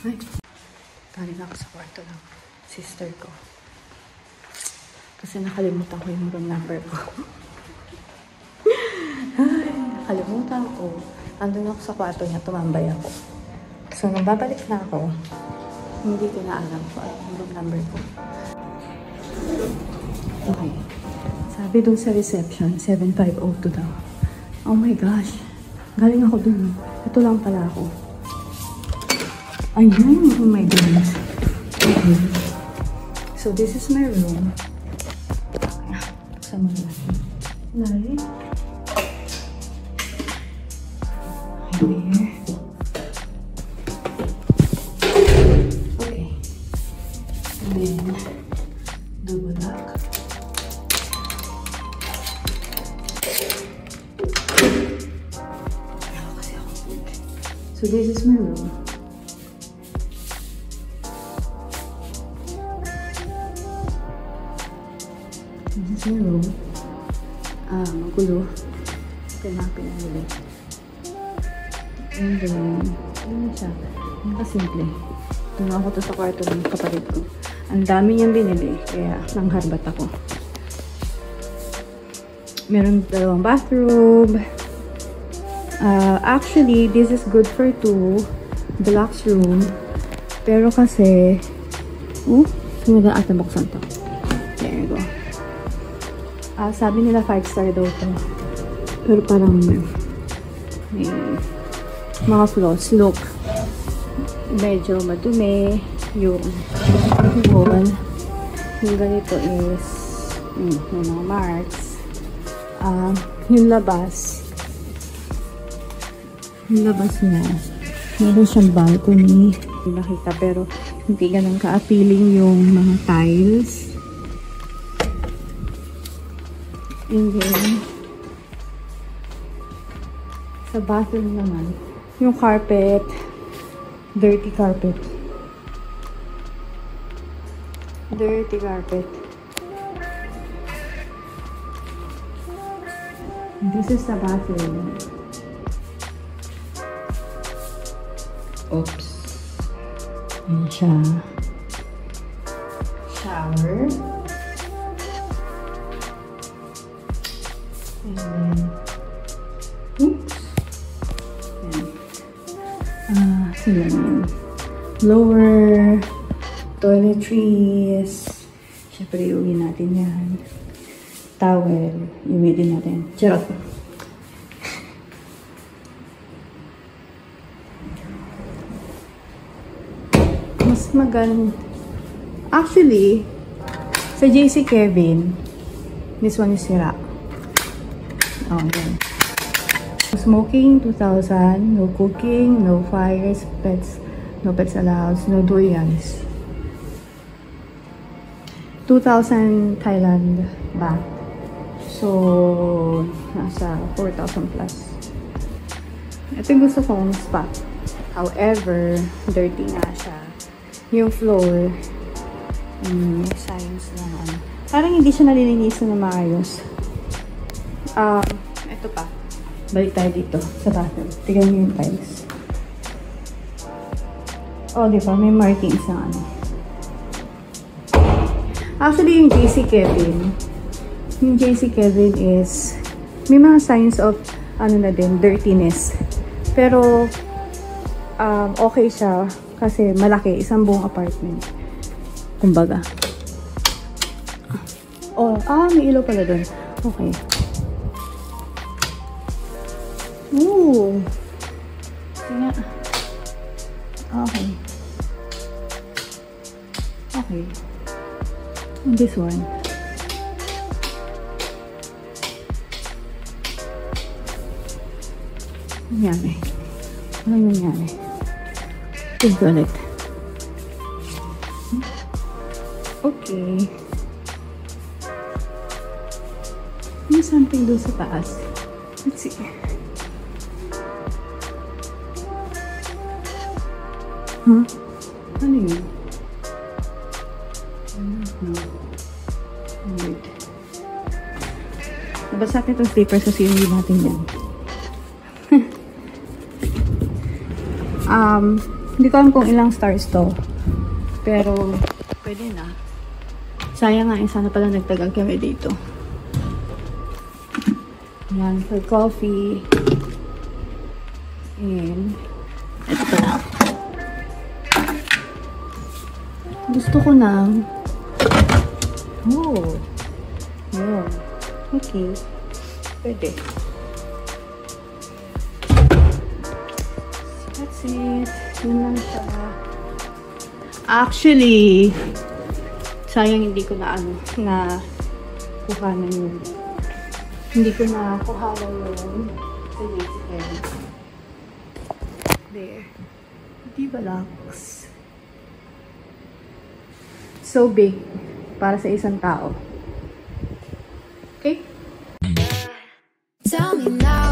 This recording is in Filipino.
Ay, galing ako sa kwarto ng sister ko. Kasi nakalimutan ko yung room number ko. Ay, nakalimutan ko. Andun ako sa kwarto niya, tumambay ako. So, nung babalik na ako, hindi ko na alam kung ano yung room number ko. Okay. Sabi dun sa reception, 7502 daw. Oh my gosh. Galing ako dun. Ito lang pala ako. Ayun. Oh my goodness. Okay. So, this is my room. Buksan mo natin. Lari. There. Okay. And then, double lock. So, this is my room. This is my room. Magulo. Ito na pinahuli. And then, ano siya? Nakasimple. Ito na ako to sa kwarto ng kapatid ko. Ang dami niyang binili, kaya nangharbat ako. Meron dalawang bathroom. Actually, this is good for 2 deluxe room. Pero kasi, sunod na ata buksan to. There you go. Sabi nila 5-star daw to. Pero parang may mga flaws. Look, medyo madumi yung wall. Yung ganito is may mga marks. Yung labas niya, meron siyang balcony. Nakita, pero hindi ganun ka-appealing yung mga tiles. And then, sa bathroom naman, yung carpet, dirty carpet. Dirty carpet. This is the bathroom. Oops. Ayan siya. Shower. And then, oops. Ayan. So yan. Lower. Toiletries. Siyempre, iuwi natin yan. Towel. Iuwi din natin. Charot. Mas maganda. Actually, sa JC Kevin, this one is sira. Oh, yan. Smoking, 2,000. No cooking, no fires, pets, no pets allowed, no durians. 2,000 Thailand baht. So, nasa 4,000 plus. Ito yung gusto kong spot. However, dirty nga siya. Yung floor, signs na ano. Parang hindi siya nalilinisan na maayos. Ito pa. Balik tayo dito sa bathroom. Tignan niyo yung tiles. Oh, di ba? May markings na ano. Actually, yung JC Kevin is may mga signs of ano na din, dirtiness. Pero okay siya kasi malaki, isang buong apartment. Kumbaga. Oh, may ilaw pala doon. Okay. Ooh. Kaya. Okay. Okay. And this one. Nangyari. Walang nangyari. Ito ulit. Okay. May something doon sa taas. Let's see. Huh? Ano yun? No. Wait. Nabasa natin itong slippers kasi hindi natin yan. Hindi ko alam kung ilang stars to. Pero, pwede na. Sayang nga, sana pala nagtagal kami dito. Yan, for coffee. And, ito pa lang. Gusto ko ng... Oh. Yun. Okay. Pwede. That's it. Yun lang siya. Actually, sayang hindi ko na kuhanan yun. Hindi ko na kuhanan yun. Sa Lazy. There. Diva Lux. So big. Para sa isang tao. Okay? Tell me now.